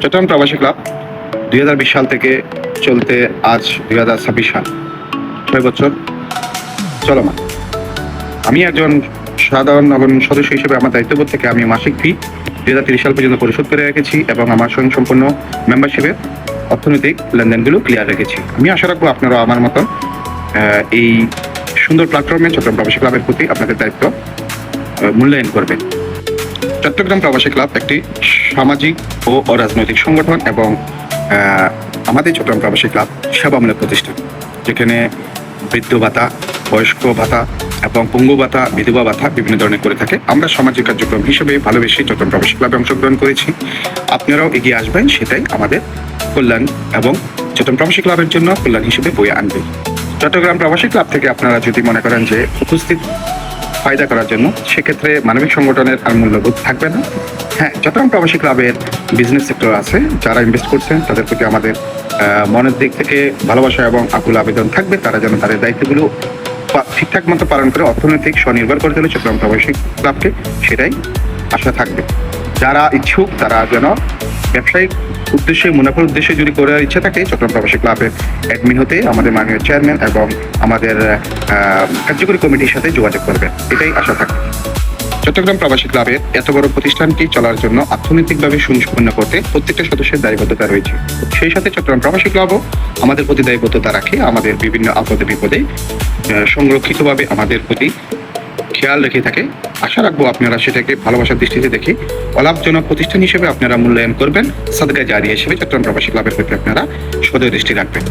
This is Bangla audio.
চট্টগ্রাম প্রবাসী ক্লাব 2020 সাল থেকে চলতে আজ 2026 সাল 6 বছর চলমান। আমি একজন সাধারণ নগণ্য সদস্য হিসেবে আমার দায়িত্ববোধ থেকে আমি মাসিক ফি 2030 সাল পর্যন্ত পরিশোধ করে রেখেছি এবং আমার স্বয়ংসম্পূর্ণ মেম্বারশিপের অর্থনৈতিক লেনদেনগুলো ক্লিয়ার রেখেছি। আমি আশা রাখবো আপনারা আমার মতন এই সুন্দর প্ল্যাটফর্মে চট্টগ্রাম প্রবাসী ক্লাবের প্রতি আপনাদের দায়িত্ব মূল্যায়ন করবেন। চট্টগ্রাম প্রবাসী ক্লাব একটি সামাজিক ও অরাজনৈতিক সংগঠন এবং আমাদের চট্টগ্রাম প্রবাসী ক্লাব সেবামূলক প্রতিষ্ঠান, যেখানে বৃদ্ধ ভাতা, বয়স্ক ভাতা এবং পঙ্গু ভাতা, বিধবা ভাতা বিভিন্ন ধরনের করে থাকে। আমরা সামাজিক কার্যক্রম হিসেবে ভালোবেসে চট্টগ্রাম প্রবাসী ক্লাবে অংশগ্রহণ করেছি। আপনারাও এগিয়ে আসবেন, সেটাই আমাদের কল্যাণ এবং চট্টগ্রাম প্রবাসী ক্লাবের জন্য কল্যাণ হিসেবে বয়ে আনবে। চট্টগ্রাম প্রবাসী ক্লাব থেকে আপনারা যদি মনে করেন যে উপস্থিত ফায়দা করার জন্য, সেক্ষেত্রে মানবিক সংগঠনের আর মূল্যবোধ থাকবে না। হ্যাঁ, চট্টগ্রাম প্রবাসী ক্লাবের বিজনেস সেক্টর আছে, যারা ইনভেস্ট করছেন তাদের প্রতি আমাদের মনের দিক থেকে ভালোবাসা এবং আকুল আবেদন থাকবে, তারা যেন তাদের দায়িত্বগুলো ঠিকঠাক মতো পালন করে অর্থনৈতিক স্বনির্ভর করে তোলে চট্টগ্রাম প্রবাসী ক্লাবকে, সেটাই আশা থাকবে। যারা ইচ্ছুক তারা যেন ব্যবসায়িক উদ্দেশ্যে, মুনাফার উদ্দেশ্যে যদি করার ইচ্ছা থাকে, চট্টগ্রাম প্রবাসী ক্লাবের অ্যাডমিন হতে আমাদের মাননীয় চেয়ারম্যান এবং আমাদের কার্যকরী কমিটির সাথে যোগাযোগ করবেন, এটাই আশা থাকবে। চট্টগ্রাম প্রবাসী ক্লাবের এত বড় প্রতিষ্ঠানটি চলার জন্য অর্থনৈতিকভাবে সুসম্পন্ন করতে প্রত্যেকটা সদস্যের দায়বদ্ধতা রয়েছে। সেই সাথে চট্টগ্রাম প্রবাসী ক্লাবও আমাদের প্রতি দায়বদ্ধতা রাখে, আমাদের বিভিন্ন আপদে বিপদে সংরক্ষিতভাবে আমাদের প্রতি খেয়াল রেখে থাকে। আশা রাখবো আপনারা সেটাকে ভালোবাসার দৃষ্টিতে দেখে অলাভজনক প্রতিষ্ঠান হিসেবে আপনারা মূল্যায়ন করবেন। সাদকা জারি হিসেবে চট্টগ্রাম প্রবাসী ক্লাবের প্রতি আপনারা সদয় দৃষ্টি রাখবেন।